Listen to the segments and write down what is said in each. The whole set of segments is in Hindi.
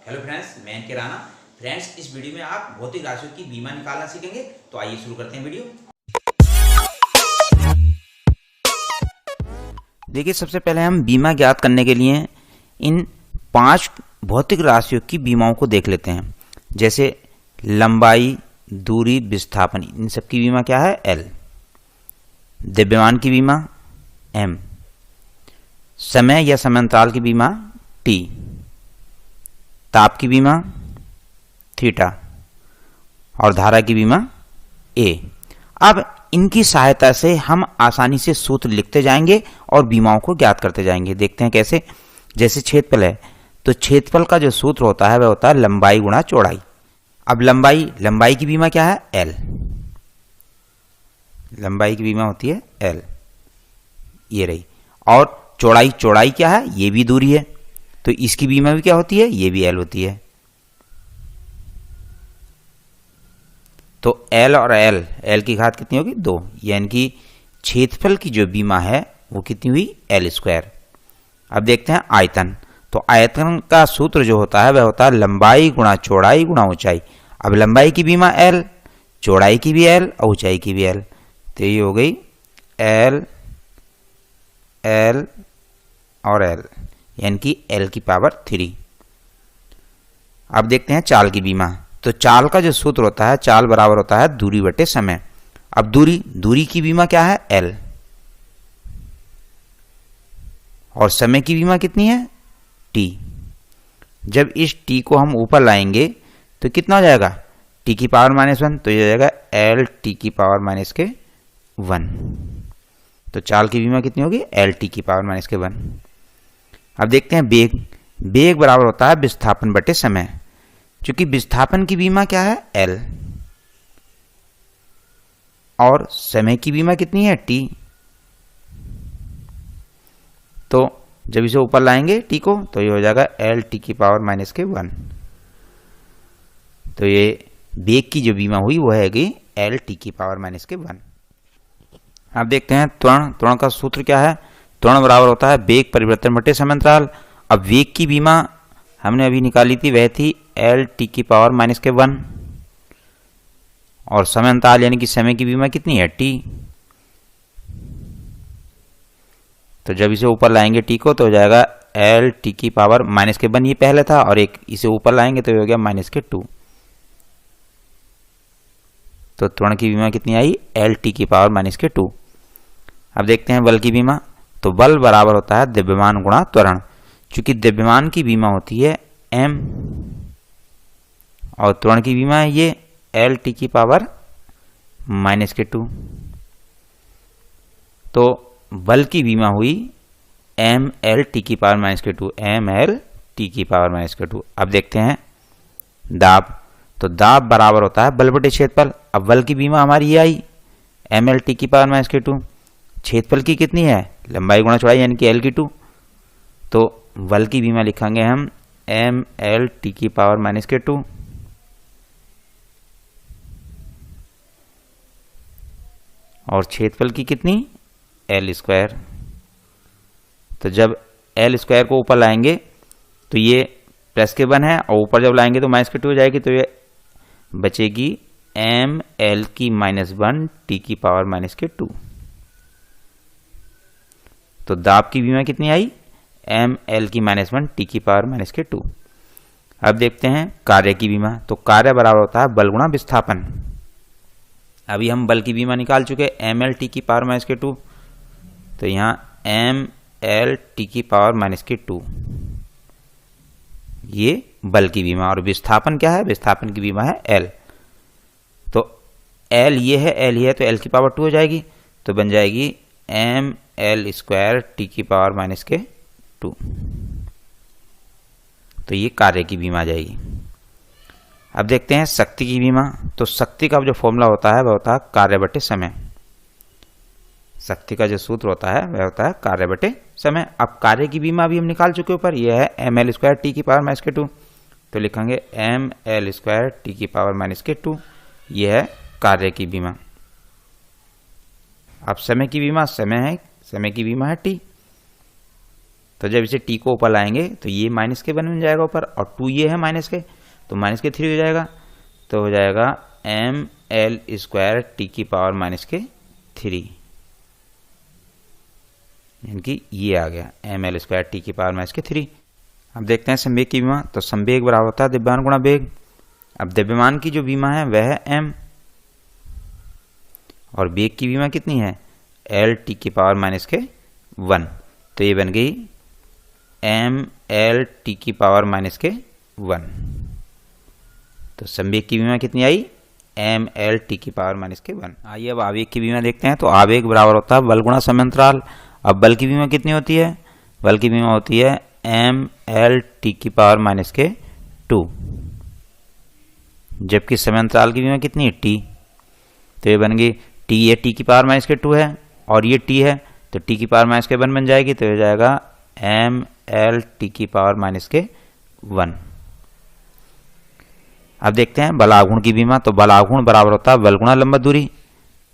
हेलो फ्रेंड्स, मैं एन के राणा। फ्रेंड्स, इस वीडियो में आप भौतिक राशियों की बीमा निकालना सीखेंगे। तो आइए शुरू करते हैं वीडियो। देखिए, सबसे पहले हम बीमा ज्ञात करने के लिए इन 5 भौतिक राशियों की बीमाओं को देख लेते हैं। जैसे लंबाई, दूरी, विस्थापन, इन सब की बीमा क्या है? एल। द्रव्यमान की बीमा एम। समय या समयांतराल की बीमा टी। ताप की बीमा थीटा और धारा की बीमा ए। अब इनकी सहायता से हम आसानी से सूत्र लिखते जाएंगे और बीमाओं को ज्ञात करते जाएंगे। देखते हैं कैसे। जैसे क्षेत्रफल है, तो क्षेत्रफल का जो सूत्र होता है वह होता है लंबाई गुणा चौड़ाई। अब लंबाई की बीमा क्या है? एल। लंबाई की बीमा होती है एल, ये रही। और चौड़ाई क्या है? ये भी दूरी है, तो इसकी बीमा भी क्या होती है? ये भी एल होती है। तो एल और एल की घात कितनी होगी? 2। यानी कि क्षेत्रफल की जो बीमा है वो कितनी हुई? L square. अब देखते हैं आयतन। तो आयतन का सूत्र जो होता है वह होता है लंबाई गुणा चौड़ाई गुणा ऊंचाई। अब लंबाई की बीमा एल, चौड़ाई की भी एल और ऊंचाई की भी एल, तो ये हो गई एल, एल और एल, यानी कि एल की पावर 3। अब देखते हैं चाल की बीमा। तो चाल का जो सूत्र होता है, चाल बराबर होता है दूरी बटे समय। अब दूरी की बीमा क्या है? एल। और समय की बीमा कितनी है? टी। जब इस टी को हम ऊपर लाएंगे तो कितना हो जाएगा? टी की पावर -1, तो ये हो जाएगा एल टी की पावर -1। तो चाल की बीमा कितनी होगी? एल टी की पावर -1। अब देखते हैं बेग बराबर होता है विस्थापन बटे समय। क्योंकि विस्थापन की बीमा क्या है? एल। और समय की बीमा कितनी है? टी। तो जब इसे ऊपर लाएंगे टी को, तो ये हो जाएगा एल टी की पावर -1। तो ये बेग की जो बीमा हुई वो है एल टी की पावर -1। अब देखते हैं त्वरण का सूत्र क्या है? त्वरण बराबर होता है वेग परिवर्तन बटे समयांतराल। अब वेग की बीमा हमने अभी निकाली थी, वह थी एल टी की पावर -1। और समयांतराल यानी कि समय की बीमा कितनी है? टी। तो जब इसे ऊपर लाएंगे टी को, तो हो जाएगा एल टी की पावर -1, ये पहले था, और एक इसे ऊपर लाएंगे तो हो गया -2। तो त्वरण की बीमा कितनी आई? एल टी की पावर -2। अब देखते हैं बल की बीमा। तो बल बराबर होता है द्रव्यमान गुणा त्वरण। चूंकि द्रव्यमान की बीमा होती है एम और त्वरण की बीमा है ये एल टी की पावर -2। तो बल की बीमा हुई एम एल टी की पावर -2, एम एल टी की पावर -2। अब देखते हैं दाब। तो दाब बराबर होता है बल बटे क्षेत्रफल। अब बल की बीमा हमारी ये आई एम एल टी की पावर -2। क्षेत्रफल की कितनी है? लंबाई गुणा चौड़ाई यानी कि एल की 2। तो बल की बीमा लिखेंगे हम एम एल टी की पावर -2। और क्षेत्रफल की कितनी? L square. तो जब एल स्क्वायर को ऊपर लाएंगे तो ये +1 है, और ऊपर जब लाएंगे तो -2 हो जाएगी, तो ये बचेगी एम एल की -1 टी की पावर -2। तो दाब की बीमा कितनी आई? एम एल की -1 टी की पावर -2। अब देखते हैं कार्य की बीमा। तो कार्य बराबर होता है बल गुणा विस्थापन। अभी हम बल की बीमा निकाल चुके एम एल टी की पावर -2। तो यहाँ एम एल टी की पावर -2 ये बल की बीमा। और विस्थापन क्या है? विस्थापन की बीमा है एल। तो एल ये है, एल ये है, तो एल की पावर 2 हो जाएगी, तो बन जाएगी एम एल स्क्वायर टी की पावर -2। तो ये कार्य की बीमा आ जाएगी। अब देखते हैं शक्ति की बीमा। तो शक्ति का जो फॉर्मूला होता है वह होता है कार्य बटे समय। शक्ति का जो सूत्र होता है वह होता है कार्य बटे समय। अब कार्य की बीमा भी हम निकाल चुके ऊपर, यह है एम एल स्क्वायर टी की पावर -2। तो लिखेंगे एम एल स्क्वायर टी की पावर -2, यह है कार्य की बीमा। अब समय की बीमा, समय की बीमा है टी। तो जब इसे टी को ऊपर लाएंगे तो ये माइनस के 1 बन जाएगा ऊपर, और 2 ये है माइनस के, तो माइनस के 3 हो जाएगा। तो हो जाएगा एम एल स्क्वायर टी की पावर माइनस के 3, यानी कि ये आ गया एम एल स्क्वायर टी की पावर माइनस के 3। अब देखते हैं संवेग की विमा। तो संवेग बराबर होता है द्रव्यमान गुणा वेग। अब द्रव्यमान की जो विमा है वह है एम, और वेग की विमा कितनी है एल टी की पावर माइनस के 1। तो ये बन गई एम एल टी की पावर माइनस के 1। तो संवेग की विमा कितनी आई एम एल टी की पावर माइनस के 1। आइए अब आवेग की विमा देखते हैं। तो आवेग बराबर होता है बल गुणा समयांतराल। अब बल की विमा कितनी होती है, बल की विमा होती है एम एल टी की पावर माइनस के 2, जबकि समयांतराल की विमा कितनी है टी। तो ये बन गई टी, ये टी की पावर माइनस के 2 है और ये टी है, तो टी की पावर माइनस के 1 बन जाएगी। तो हो जाएगा एम एल टी की पावर माइनस के 1। अब देखते हैं बल आघूर्ण की विमा। तो बल आघूर्ण बराबर होता है बल गुणा लंबवत दूरी।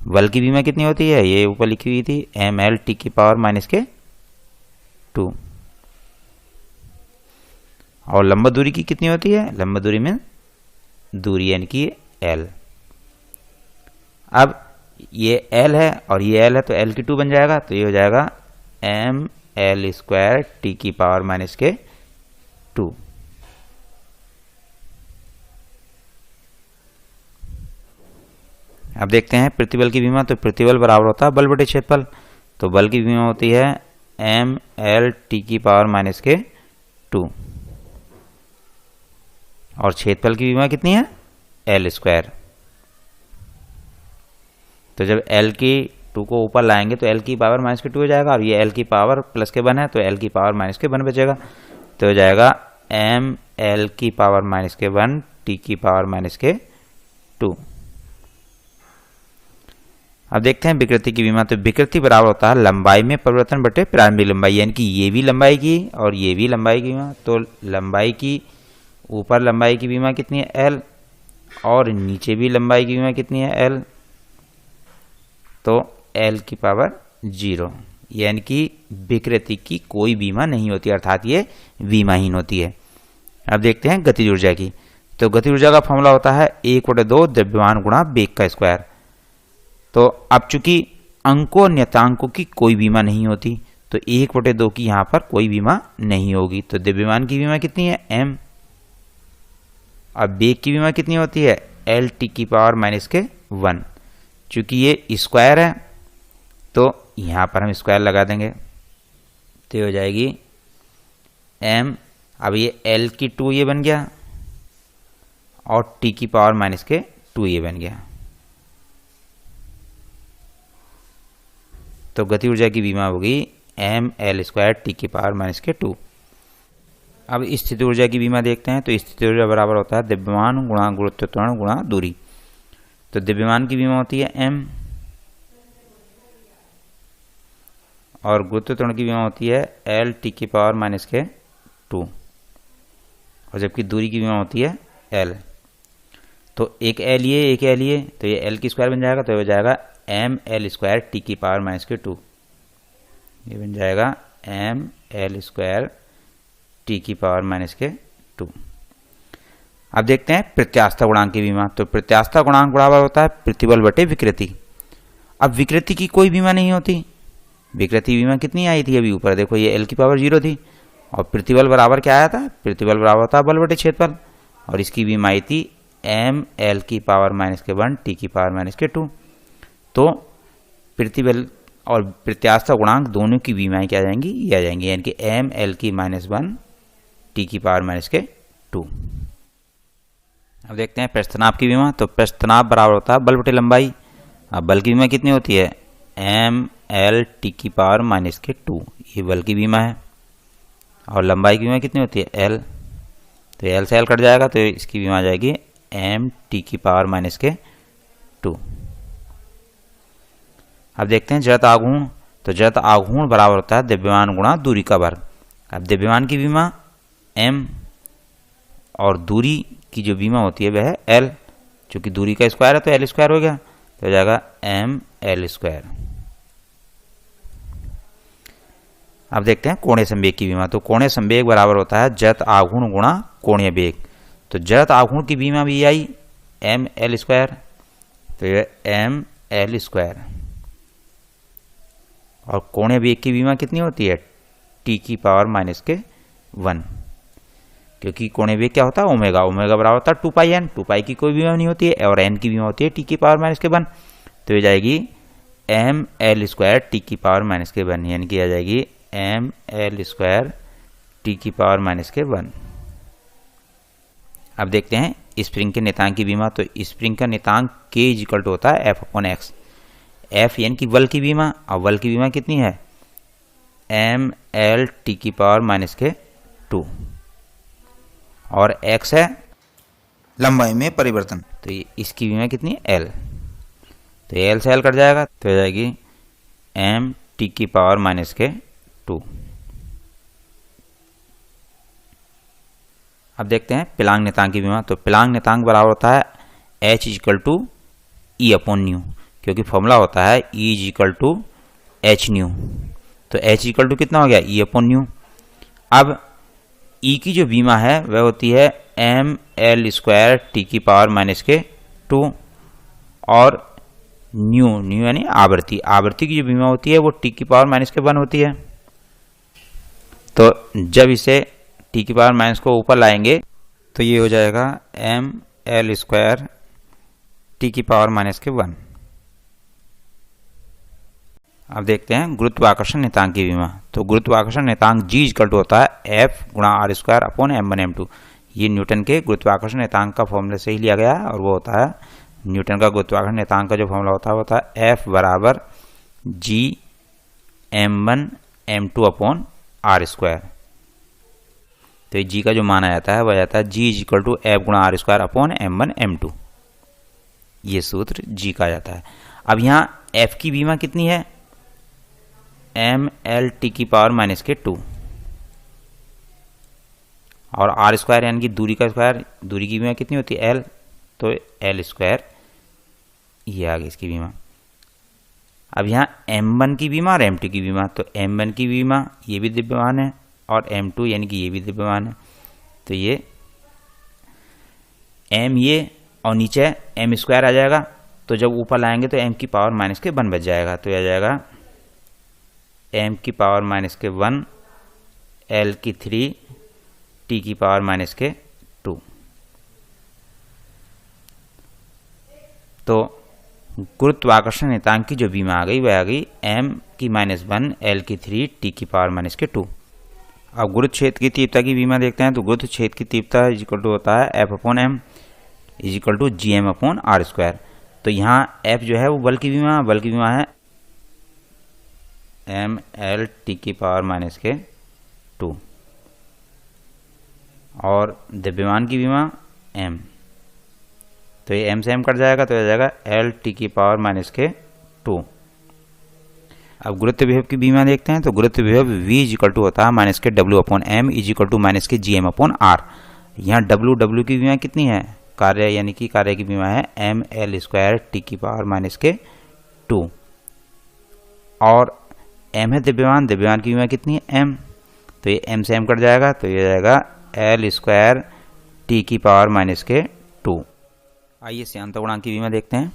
बल की विमा कितनी होती है, ये ऊपर लिखी हुई थी एम एल टी की पावर माइनस के 2, और लंबवत दूरी की कितनी होती है, लंबवत दूरी में दूरी यानी कि एल। अब ये एल है और ये एल है, तो एल की 2 बन जाएगा। तो ये हो जाएगा एम एल स्क्वायर टी की पावर माइनस के 2। अब देखते हैं प्रतिबल की विमा। तो प्रतिबल बराबर होता है बल बटे क्षेत्रफल। तो बल की विमा होती है एम एल टी की पावर माइनस के 2, और क्षेत्रफल की विमा कितनी है एल स्क्वायर। तो जब एल की 2 को ऊपर लाएंगे तो एल की पावर माइनस के 2 हो जाएगा, और ये एल की पावर प्लस के 1 है, तो एल की पावर माइनस के 1 बचेगा। तो हो जाएगा एम एल की पावर माइनस के 1 टी की पावर माइनस के 2। अब देखते हैं विकृति की विमा। तो विकृति बराबर होता है लंबाई में परिवर्तन बटे प्रारंभिक लंबाई, यानी कि ये भी लंबाई की और ये भी लंबाई की विमा। तो लंबाई की ऊपर लंबाई की विमा कितनी है एल, और नीचे भी लंबाई की विमा कितनी है एल। तो एल की पावर 0, यानी कि विकृति की कोई बीमा नहीं होती, अर्थात ये बीमाहीन होती है। अब देखते हैं गतिज ऊर्जा की। तो गतिज ऊर्जा का फॉर्मूला होता है 1/2 द्रव्यमान गुणा वेग का स्क्वायर। तो अब चूंकि अंकों नियतांकों की कोई बीमा नहीं होती, तो 1/2 की यहां पर कोई बीमा नहीं होगी। तो द्रव्यमान की बीमा कितनी है एम। अब वेग की बीमा कितनी होती है एल टी की पावर माइनस के 1। चूंकि ये स्क्वायर है तो यहां पर हम स्क्वायर लगा देंगे, तो ये हो जाएगी एम। अब ये एल की 2 ये बन गया, और टी की पावर माइनस के 2 ये बन गया। तो गति ऊर्जा की बीमा होगी एम एल स्क्वायर टी की पावर माइनस के 2। अब स्थिति ऊर्जा की बीमा देखते हैं। तो स्थिति ऊर्जा बराबर होता है द्रव्यमान गुणा गुरुत्व त्वरण गुणा दूरी। तो द्रव्यमान की बीमा होती है एम, और गुरुत्व त्वरण की बीमा होती है एल टी की पावर माइनस के 2, और जबकि दूरी की बीमा होती है एल। तो एक एल ये एक एल ये, तो ये एल की स्क्वायर बन जाएगा। तो हो जाएगा एम एल स्क्वायर टी की पावर माइनस के 2, ये बन जाएगा एम एल स्क्वायर टी की पावर माइनस के 2। अब देखते हैं प्रत्यास्थता गुणांक की बीमा। तो प्रत्यास्थता गुणांक बराबर होता है प्रतिबल बटे विकृति। अब विकृति की कोई बीमा नहीं होती। विकृति बीमा कितनी आई थी अभी ऊपर देखो, ये एल की पावर 0 थी, और प्रतिबल बराबर क्या आया था, प्रतिबल बराबर होता है बल बटे क्षेत्रफल, और इसकी बीमा आई थी एम एल की पावर माइनस के 1 टी की पावर माइनस के 2। तो प्रतिबल और प्रत्यास्थता गुणांक दोनों की बीमाएं क्या आ जाएंगी, ये आ जाएंगी, यानी कि एम एल की -1 टी की पावर माइनस के 2। अब देखते हैं प्रस्थनाभ की बीमा। तो प्रस्थनाभ बराबर होता है बल बटे लंबाई। अब बल की बीमा कितनी होती है एम एल टी की पावर माइनस के 2, ये बल की बीमा है, और लंबाई की बीमा कितनी होती है एल। तो एल से एल कट जाएगा, तो इसकी बीमा आ जाएगी एम टी की पावर माइनस के 2। अब देखते हैं जड़ता आघूर्ण। तो जड़ता आघूर्ण बराबर होता है द्रव्यमान गुणा दूरी का वर्ग। अब द्रव्यमान की बीमा एम, और दूरी की जो बीमा होती है वह है एल। चूंकि दूरी का स्क्वायर है तो एल स्क्वायर हो गया, तो हो जाएगा एम एल स्क्वायर। अब देखते हैं कोणीय संवेग की बीमा। तो कोणीय संवेग बराबर होता है जड़त आघूर्ण गुणा कोणीय वेग। तो जड़त आघूर्ण की बीमा भी आई एम एल स्क्वायर, तो ये एम एल स्क्वायर। और कोणीय वेग की बीमा कितनी होती है टी की पावर माइनस के 1, क्योंकि कोणीय वेग क्या होता है ओमेगा, ओमेगा बराबर होता है 2 पाई एन। 2 पाई की कोई बीमा नहीं होती है और एन की बीमा होती है टी की पावर माइनस के 1। तो ये जाएगी एम एल स्क्वायर टी की पावर माइनस के 1, यानी कि आ जाएगी एम एल स्क्वायर टी की पावर माइनस के 1। अब देखते हैं स्प्रिंग के नियतांक की बीमा। तो स्प्रिंग का नियतांक के इजिकल टू होता है एफ अपॉन एक्स। एफ यानी कि बल की बीमा, और बल की बीमा कितनी है एम एल टी की पावर माइनस के 2, और एक्स है लंबाई में परिवर्तन, तो इसकी बीमा कितनी है एल। तो एल से एल कट जाएगा, तो हो जाएगी एम टी की पावर माइनस के 2। अब देखते हैं पिलांग नियतांक की बीमा। तो पिलांग नियतांक बराबर होता है H is equal to E upon nu, क्योंकि फॉर्मूला होता है E is equal to H nu. तो एच इजिकल टू कितना हो गया ई अपॉन न्यू। अब ई की जो बीमा है वह होती है एम एल स्क्वायर टी की पावर माइनस के 2, और न्यू न्यू यानी आवृत्ति, आवृत्ति की जो बीमा होती है वो टी की पावर माइनस के 1 होती है। तो जब इसे टी की पावर माइनस को ऊपर लाएंगे तो ये हो जाएगा एम एल स्क्वायर टी की पावर माइनस के 1। अब देखते हैं गुरुत्वाकर्षण नियतांक की बीमा। तो गुरुत्वाकर्षण नियतांक जी इक्वल टू होता है एफ गुणा R square upon m1 m2। ये न्यूटन के गुरुत्वाकर्षण नियतांक का फॉर्मूले से ही लिया गया है, और वो होता है न्यूटन का गुरुत्वाकर्षण नियतांक का जो फॉर्मूला होता है एफ बराबर जी m1 m2 upon R square. तो जी का जो मान आ जाता है वह जाता है G is equal to F गुणा R square upon m1 m2। ये सूत्र जी का आ जाता है। अब यहाँ एफ की बीमा कितनी है एम एल टी की पावर माइनस के 2, और आर स्क्वायर यानी कि दूरी का स्क्वायर, दूरी की बीमा कितनी होती है एल, तो एल स्क्वायर ये आ गई इसकी बीमा। अब यहाँ m1 की बीमा और m2 की बीमा। तो m1 की बीमा ये भी द्रव्यमान है और m2 यानी कि ये भी द्रव्यमान है। तो ये m ये और नीचे m स्क्वायर आ जाएगा, तो जब ऊपर लाएंगे तो m की पावर माइनस के 1 बच जाएगा। तो ये आ जाएगा m की पावर माइनस के 1 l की 3 t की पावर माइनस के 2। तो गुरुत्वाकर्षण नियतांक की जो बीमा आ गई वह आ गई m की -1 l की 3 t की पावर माइनस के 2। अब गुरुत्व क्षेत्र की तीव्रता की बीमा देखते हैं। तो गुरुत्व क्षेत्र की तीव्रता इज इक्वल टू होता है f upon m is equal to G M upon R square. तो यहाँ f जो है वो बल की बीमा है एम एल टी की पावर माइनस के 2, और द्रव्यमान की बीमा m। तो ये m से m कट जाएगा, तो हो जाएगा एल टी की पावर माइनस के 2। अब गुरुत्व विभव की बीमा देखते हैं। तो गुरुत्व विभव v इज इक्वल टू होता है माइनस के w upon m is equal to minus के जी एम अपॉन आर। यहाँ w की बीमा कितनी है कार्य, यानी कि कार्य की बीमा है एम एल स्क्वायर टी की पावर माइनस के 2, और m है द्रव्यमान की बीमा कितनी है m। तो ये m से m कट जाएगा, तो ये जाएगा एल स्क्वायर टी की पावर माइनस के 2। आइए श्यानता गुणांक की बीमा देखते हैं।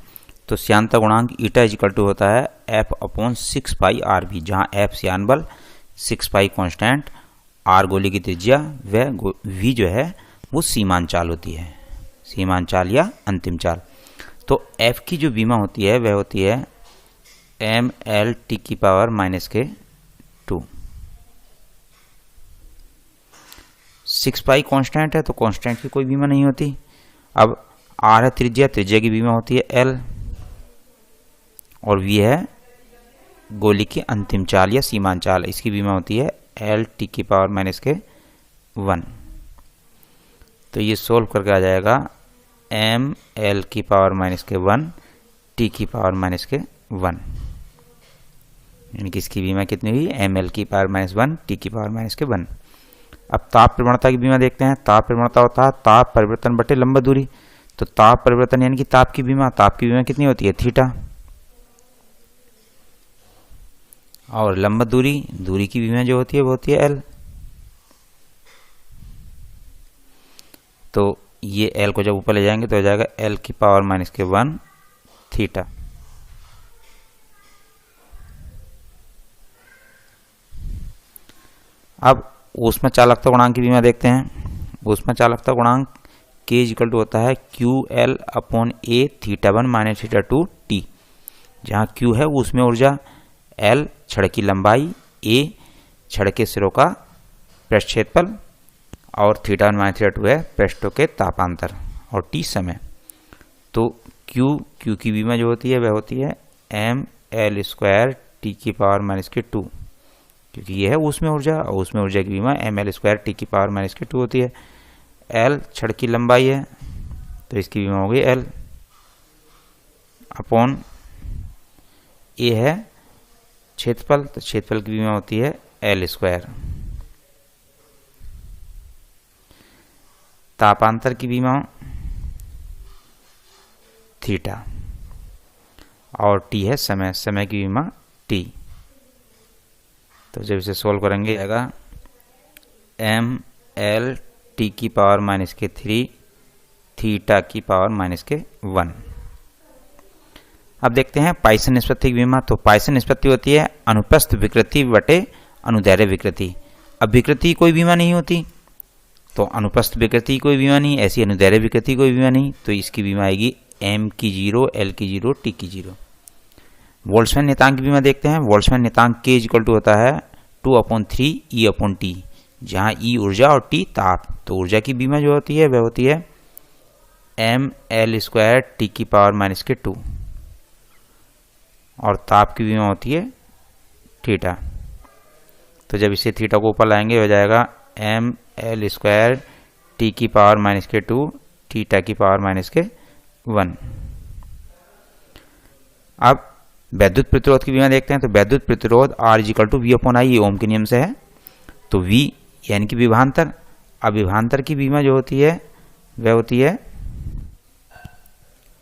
तो श्यानता गुणांक ईटा इज इक्वल टू होता है f अपॉन 6 पाई आर बी, जहाँ f श्यान बल 6 पाई कॉन्स्टेंट, r गोली की त्रिज्या, वह v जो है वो सीमांत चाल होती है, सीमांत चाल या अंतिम चाल। तो f की जो बीमा होती है वह होती है एम एल टी की पावर माइनस के 2। 6 पाई कांस्टेंट है, तो कांस्टेंट की कोई बीमा नहीं होती। अब आर है त्रिज्या की बीमा होती है एल, और वी है गोली की अंतिम चाल या सीमांत चाल, इसकी बीमा होती है एल टी की पावर माइनस के 1। तो ये सोल्व करके आ जाएगा एम एल की पावर माइनस के 1 टी की पावर माइनस के 1, यानी कि इसकी बीमा कितनी हुई एम एल की पावर माइनस 1 टी की पावर माइनस के 1। अब ताप प्रवणता की बीमा देखते हैं। ताप प्रवणता होता है ताप परिवर्तन बटे लंबा दूरी। तो ताप परिवर्तन यानी कि ताप की बीमा कितनी होती है थीटा। और लंबवत दूरी की बीमा जो होती है वो होती है एल। तो ये एल को जब ऊपर ले जाएंगे तो हो जाएगा एल की पावर माइनस के 1 थीटा। अब ऊष्मा चालकता गुणांक की बीमा देखते हैं। ऊष्मा चालकता गुणांक के इक्वल टू होता है क्यू एल अपॉन ए थीटा 1 माइनस थीटा 2 टी, जहाँ क्यू है ऊष्मीय ऊर्जा, एल छड़ की लंबाई, ए छड़ के सिरों का पृष्ठक्षेत्रफल और थीटा 1 माइनस थीटा 2 है पृष्ठों के तापांतर और टी समय। तो क्यू की बीमा जो होती है वह होती है एम एल स्क्वायर टी की पावर माइनस के 2, क्योंकि यह है ऊष्मीय ऊर्जा और ऊष्मीय ऊर्जा की बीमा एम एल स्क्वायर टी की पावर माइनस के 2 होती है। एल छड़ की लंबाई है तो इसकी बीमा हो गई एल अपॉन ए है क्षेत्रफल, तो क्षेत्रफल की बीमा होती है एल स्क्वायर। तापांतर की बीमा थीटा और टी है समय की बीमा टी। तो जब इसे सोल्व करेंगे आएगा एम एल टी की पावर माइनस के 3 थीटा की पावर माइनस के 1। अब देखते हैं पाइसन निष्पत्ति की बीमा। तो पाइसन निष्पत्ति होती है अनुप्रस्थ विकृति बटे अनुदैर्ध्य विकृति। अब विकृति कोई बीमा नहीं होती, तो अनुप्रस्थ विकृति कोई बीमा नहीं, ऐसी अनुदैर्ध्य विकृति कोई बीमा नहीं, तो इसकी बीमा आएगी एम की 0 एल की 0 टी की 0। बोल्ट्जमैन नियतांक की बीमा देखते हैं। बोल्ट्जमैन नियतांक के इक्वल टू होता है 2/3 ई अपॉन टी, जहाँ ई ऊर्जा और टी ताप। तो ऊर्जा की बीमा जो होती है वह होती है एम एल स्क्वायर टी की पावर माइनस के 2 और ताप की बीमा होती है थीटा। तो जब इसे थीटा को ऊपर लाएंगे हो जाएगा एम एल स्क्वायर टी की पावर माइनस के 2 थीटा की पावर माइनस के 1। अब वैद्युत प्रतिरोध की बीमा देखते हैं। तो वैद्युत प्रतिरोध R equal to V upon I, ये ओम के नियम से है। तो वी यानी कि विभवांतर। अब विभवांतर की बीमा जो होती है वह होती है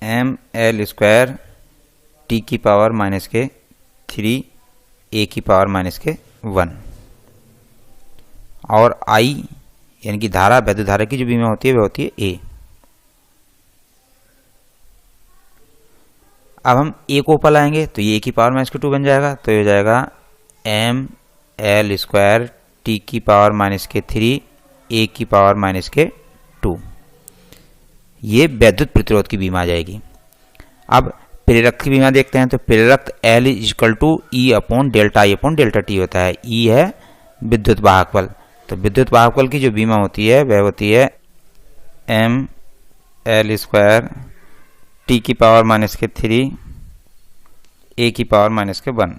एम एल स्क्वायर टी की पावर माइनस के 3 ए की पावर माइनस के 1 और आई यानी कि धारा, वैद्युत धारा की जो बीमा होती है वह होती है ए। अब हम ए को ऊपर लाएंगे तो ये ए की पावर माइनस के 2 बन जाएगा। तो ये हो जाएगा एम एल स्क्वायर टी की पावर माइनस के 3 ए की पावर माइनस के 2। ये वैद्युत प्रतिरोध की बीमा आ जाएगी। अब प्रेरक की बीमा देखते हैं। तो प्रेरक L equal to E upon delta I upon delta T होता है। ई है विद्युत वाहक बल, तो विद्युत वाहक बल की जो बीमा होती है वह होती है एम एल स्क्वायर टी की पावर माइनस के 3 ए की पावर माइनस के 1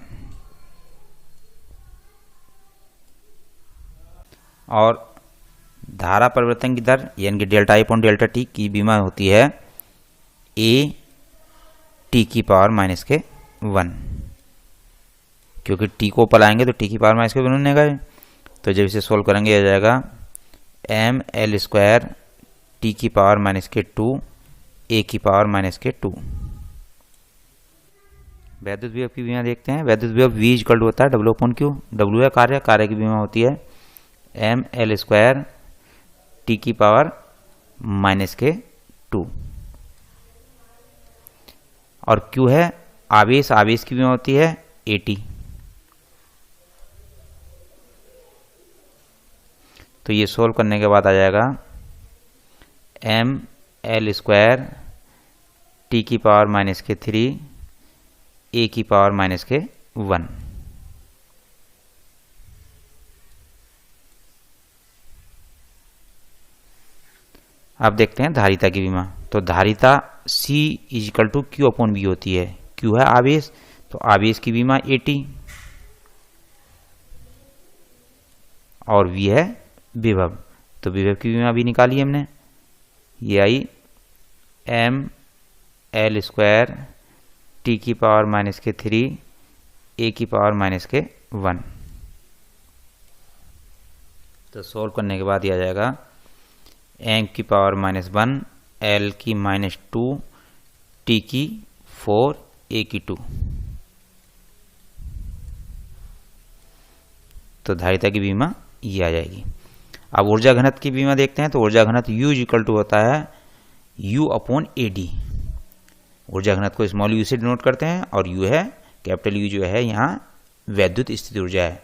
और धारा परिवर्तन की दर यानी कि delta I upon delta T की बीमा होती है ए टी की पावर माइनस के 1, क्योंकि टी को ऊपर लाएंगे तो टी की पावर माइनस के 1 बनेगा। तो जब इसे सोल्व करेंगे आ जाएगा एम एल स्क्वायर टी की पावर माइनस के 2 ए की पावर माइनस के 2। वैद्युत विभव की बीमा देखते हैं। वैद्युत विभव V इक्वल होता है W अपॉन Q। W है कार्य की बीमा होती है एम एल स्क्वायर टी की पावर माइनस के 2 और Q है आवेश की बीमा होती है AT। तो ये सोल्व करने के बाद आ जाएगा एम एल स्क्वायर टी की पावर माइनस के 3 ए की पावर माइनस के 1। अब देखते हैं धारिता की बीमा। तो धारिता C is equal to Q upon B होती है। Q है आवेश, तो आवेश की बीमा AT और V है विभव, तो विभव की बीमा भी निकाली हमने। ये I am L square T की पावर माइनस के 3 ए की पावर माइनस के 1। तो सोल्व करने के बाद यह आ जाएगा एम की पावर -1 एल की -2 टी की 4 ए की 2। तो धारिता की बीमा ये आ जाएगी। अब ऊर्जा घनत्व की बीमा देखते हैं, तो ऊर्जा घनत्व U इक्वल टू होता है U/AD। ऊर्जा घनत्व को स्मॉल u से डिनोट करते हैं और U है, कैपिटल U जो है यहाँ वैद्युत स्थित ऊर्जा है,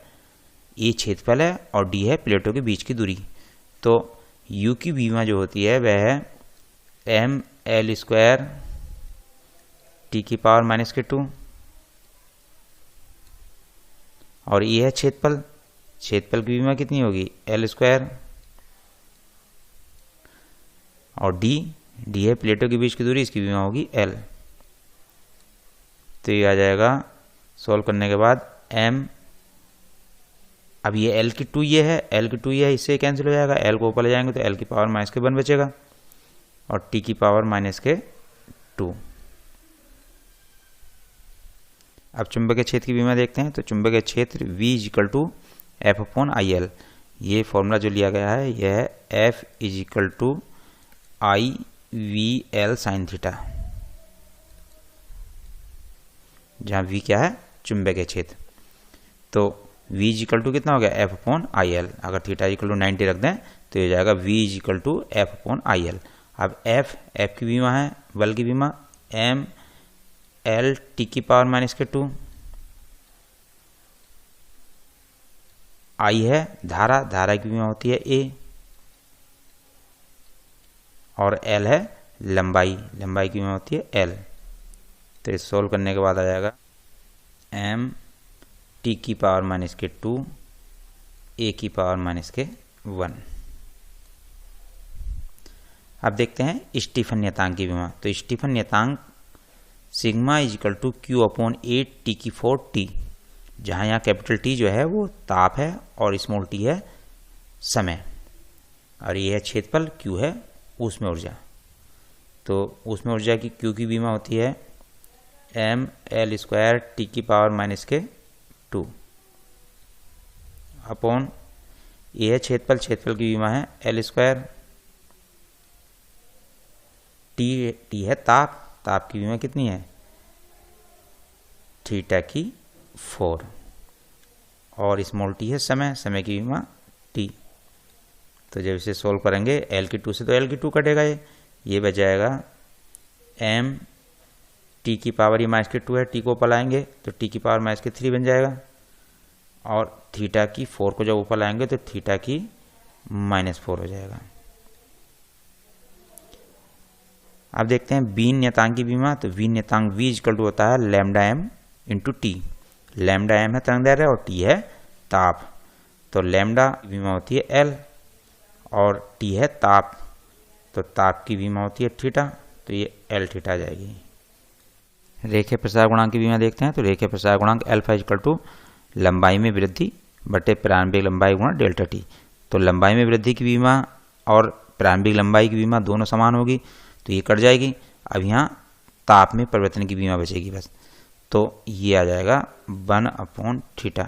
A क्षेत्रफल है और D है प्लेटों के बीच की दूरी। तो U की बीमा जो होती है वह है mL² T⁻⁻2 और ये है क्षेत्रफल, क्षेत्रफल की बीमा कितनी होगी L² और D है प्लेटों के बीच की दूरी, इसकी बीमा होगी L। तो ये आ जाएगा सॉल्व करने के बाद m, अब ये L/2 ये है, L/2 ये है, इससे कैंसिल हो जाएगा, L को ऊपर ले जाएंगे तो L⁻⁻1 बचेगा और T⁻⁻2। अब चुंबकीय क्षेत्र की बीमा देखते हैं, तो चुंबकीय क्षेत्र V इक्वल टू F/IL। ये फॉर्मूला जो लिया गया है यह है F equal to IVL sin theta, जहाँ V क्या है चुंबकीय क्षेत्र। तो V इक्वल टू कितना हो गया F/IL। अगर थीटा इक्वल टू 90 रख दें तो ये जाएगा V इक्वल टू F/IL। अब F की बीमा है, बल की बीमा mL T⁻⁻2, I है धारा की बीमा होती है A और L है लंबाई की बीमा होती है L। तो इस सोल्व करने के बाद आ जाएगा m T⁻⁻2 A⁻⁻1। अब देखते हैं स्टीफन नियतांक की बीमा। तो स्टीफन नियतांक sigma equal to Q/8 T⁴T, जहाँ यहाँ कैपिटल T जो है वो ताप है और स्मॉल t है समय, और ये है क्षेत्रफल, Q है ऊष्मीय ऊर्जा। तो ऊष्मीय ऊर्जा की Q की बीमा होती है mL² T⁻⁻2 अपॉन ये है क्षेत्रफल की बीमा है L², T है ताप की बीमा कितनी है θ/4 और स्मॉल t है समय की बीमा T। तो जब इसे सोल्व करेंगे L/2 से तो L/2 कटेगा, ये बच जाएगा m T⁻⁻2 है, T को ऊपर लाएंगे तो T⁻⁻3 बन जाएगा और θ/4 को जब ऊपर लाएंगे तो θ/4 हो जाएगा। अब देखते हैं बीन नियतांक की बीमा। तो बीन नियतांक V इक्वल टू होता है λm × T। λm है तरंगदैर्घ्य और T है ताप। तो लैम्डा की बीमा होती है L और T है ताप, तो ताप की बीमा होती है थीटा, तो ये Lθ आ जाएगी। रेखीय प्रसार गुणांक की बीमा देखते हैं। तो रेखीय प्रसार गुणांक अल्फा इक्वल टू लंबाई में वृद्धि बटे प्रारंभिक लंबाई गुणा डेल्टा टी। तो लंबाई में वृद्धि की बीमा और प्रारंभिक लंबाई की बीमा दोनों समान होगी, तो ये कट जाएगी। अब यहाँ ताप में परिवर्तन की बीमा बचेगी बस, तो ये आ जाएगा 1/θ।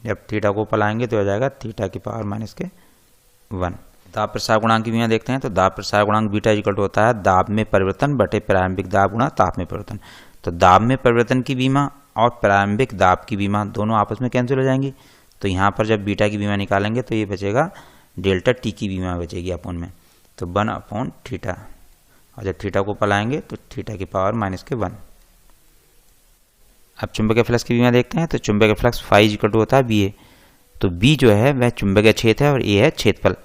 जब थीटा को ऊपर लाएंगे तो आ जाएगा θ⁻1। दाब प्रसार गुणांक की बीमा देखते हैं। तो दाब प्रसार गुणांक बीटा इक्वल टू होता है दाब में परिवर्तन बटे प्रारंभिक दाब गुणा ताप में परिवर्तन। तो दाब में परिवर्तन की बीमा और प्रारंभिक दाब की बीमा दोनों आपस में कैंसिल हो जाएंगी। तो यहाँ पर जब बीटा की बीमा निकालेंगे तो ये बचेगा डेल्टा टी की बीमा बचेगी अपोन में, तो 1/θ। और जब थीटा को ऊपर लाएंगे तो θ⁻1। अब चुंबकीय फ्लक्स की बीमा देखते हैं। तो चुंबकीय फ्लक्स φ इक्वल टू होता है BA। तो B जो है वह चुंबकीय क्षेत्र है और A है क्षेत्रफल।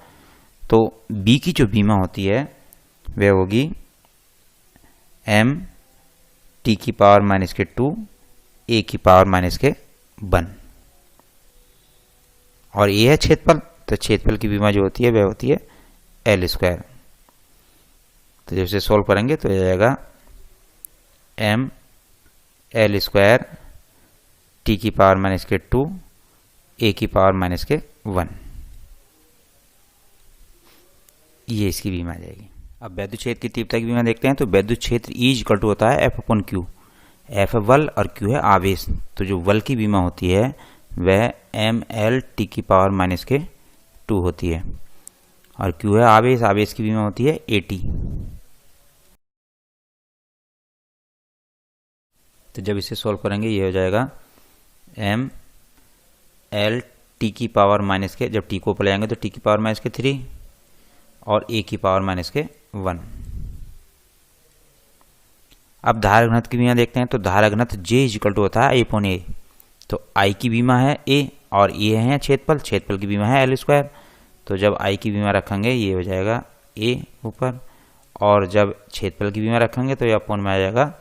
तो B की जो बीमा होती है वह होगी m T⁻⁻2 A⁻⁻1 और A है क्षेत्रफल, तो क्षेत्रफल की बीमा जो होती है वह होती है L²। तो जब इसे सोल्व करेंगे तो यह जाएगा m L² T⁻⁻2 A⁻⁻1, ये इसकी बीमा आ जाएगी। अब वैद्युत क्षेत्र की तीव्रता की बीमा देखते हैं। तो वैद्युत क्षेत्र E इक्वल टू होता है F/Q। F है बल और Q है आवेश। तो जो बल की बीमा होती है वह mL T⁻⁻2 होती है और Q है आवेश की बीमा होती है AT। तो जब इसे सोल्व करेंगे ये हो जाएगा mL टी की पावर माइनस के, जब टी को ऊपर ले आएंगे तो टी की पावर माइनस के 3 और ए की पावर माइनस के 1। अब धारक घनत्व की बीमा देखते हैं। तो धारक घनत्व J इक्वल टू होता है A/A। तो I की बीमा है A और ये है क्षेत्रफल, क्षेत्रफल की बीमा है L²। तो जब I की बीमा रखेंगे ये हो जाएगा A ऊपर, और जब क्षेत्रफल की बीमा रखेंगे तो ये अपॉन में आ जाएगा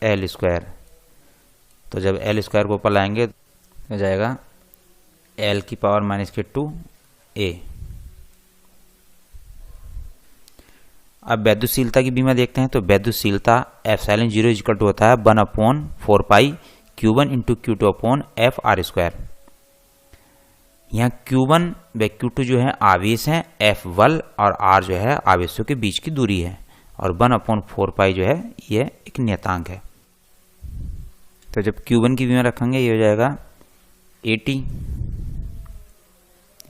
L²। तो जब L² को ऊपर लाएंगे तो हो जाएगा L की पावर माइनस के 2A। अब वैद्युतशीलता की बीमा देखते हैं। तो वैद्युतशीलता ε0 इक्वल टू होता है 1/4π Q1 into Q2 upon F/r²। यहाँ Q1 व Q2 जो है आवेश हैं, F बल और R जो है आवेशों के बीच की दूरी है, और 1/4π जो है यह एक नियतांक है। तो जब Q1 की बीमा रखेंगे ये हो जाएगा 80।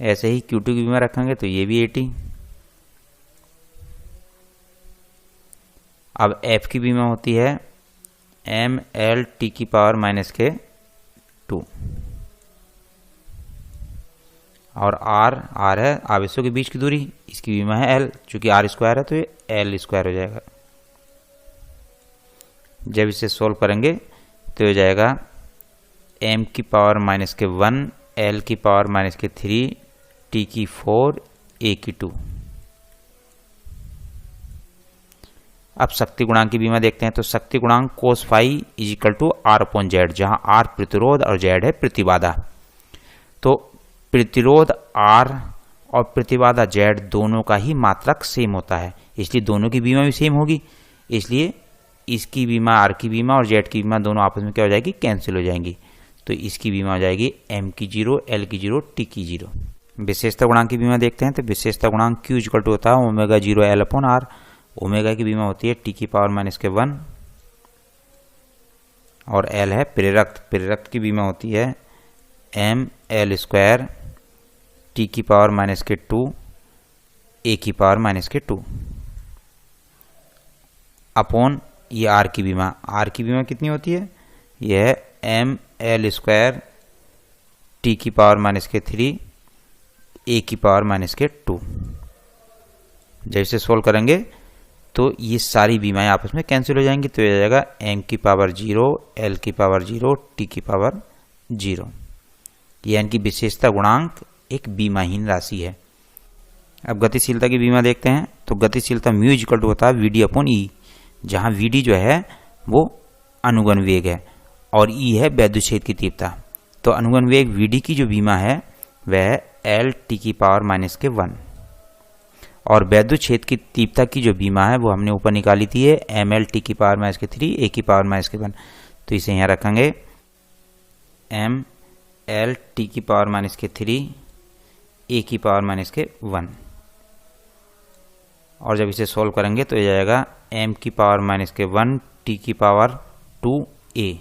ऐसे ही Q2 की बीमा रखेंगे तो ये भी 80। अब F की बीमा होती है mL t की पावर माइनस के 2, और R है आवेशों के बीच की दूरी, इसकी बीमा है L, चूंकि R² है तो ये L² हो जाएगा। जब इसे सोल्व करेंगे तो हो जाएगा m की पावर माइनस के 1, L की पावर माइनस के 3, t की 4, a की 2। अब शक्ति गुणांक की बीमा देखते हैं। तो शक्ति गुणांक cos φ is equal to R/Z, जहां R प्रतिरोध और Z है प्रतिबाधा। तो प्रतिरोध R और प्रतिबाधा Z दोनों का ही मात्रक सेम होता है, इसलिए दोनों की बीमा भी सेम होगी। इसलिए इसकी बीमा R की बीमा और Z की बीमा दोनों आपस में क्या हो जाएगी, कैंसिल हो जाएंगी। तो इसकी बीमा हो जाएगी m की 0, L की 0, t की 0। विशेषता गुणांक की बीमा देखते हैं। तो विशेषता गुणांक Q इक्वल टू होता है ω0 L/R। ओमेगा की बीमा होती है t की पावर माइनस के 1, और L है प्रेरक, प्रेरक की बीमा होती है mL² t की पावर माइनस के 2, a की पावर माइनस के 2 अपॉन ये R की बीमा। R की बीमा कितनी होती है, यह है mL² t की पावर माइनस के 3, a की पावर माइनस के 2। जैसे सोल्व करेंगे तो ये सारी बीमाएं आपस में कैंसिल हो जाएंगी। तो ये जाएगा m की पावर 0, L की पावर 0, t की पावर 0। यानी कि विशेषता गुणांक एक बीमाहीन राशि है। अब गतिशीलता की बीमा देखते हैं। तो गतिशीलता म्यू इक्वल टू होता है Vd/E, जहां Vd जो है वो अनुगण वेग है और E है वैद्युत क्षेत्र की तीव्रता। तो अनुगण वेग Vd की जो बीमा है वह है L t की पावर माइनस के 1, और वैद्युत क्षेत्र की तीव्रता की जो बीमा है वो हमने ऊपर निकाली थी है mL t की पावर माइनस के 3, a की पावर माइनस के 1। तो इसे यहाँ रखेंगे mL t की पावर माइनस के 3, a की पावर माइनस के 1, और जब इसे सोल्व करेंगे तो ये जाएगा m की पावर माइनस के 1, t की पावर 2a।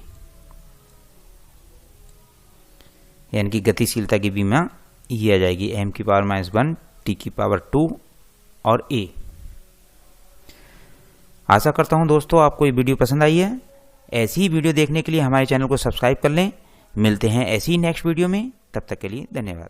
यानी कि गतिशीलता की बीमा ये आ जाएगी m की पावर माइनस 1, t की पावर 2 और a। आशा करता हूं दोस्तों आपको ये वीडियो पसंद आई है। ऐसी ही वीडियो देखने के लिए हमारे चैनल को सब्सक्राइब कर लें। मिलते हैं ऐसी ही नेक्स्ट वीडियो में, तब तक के लिए धन्यवाद।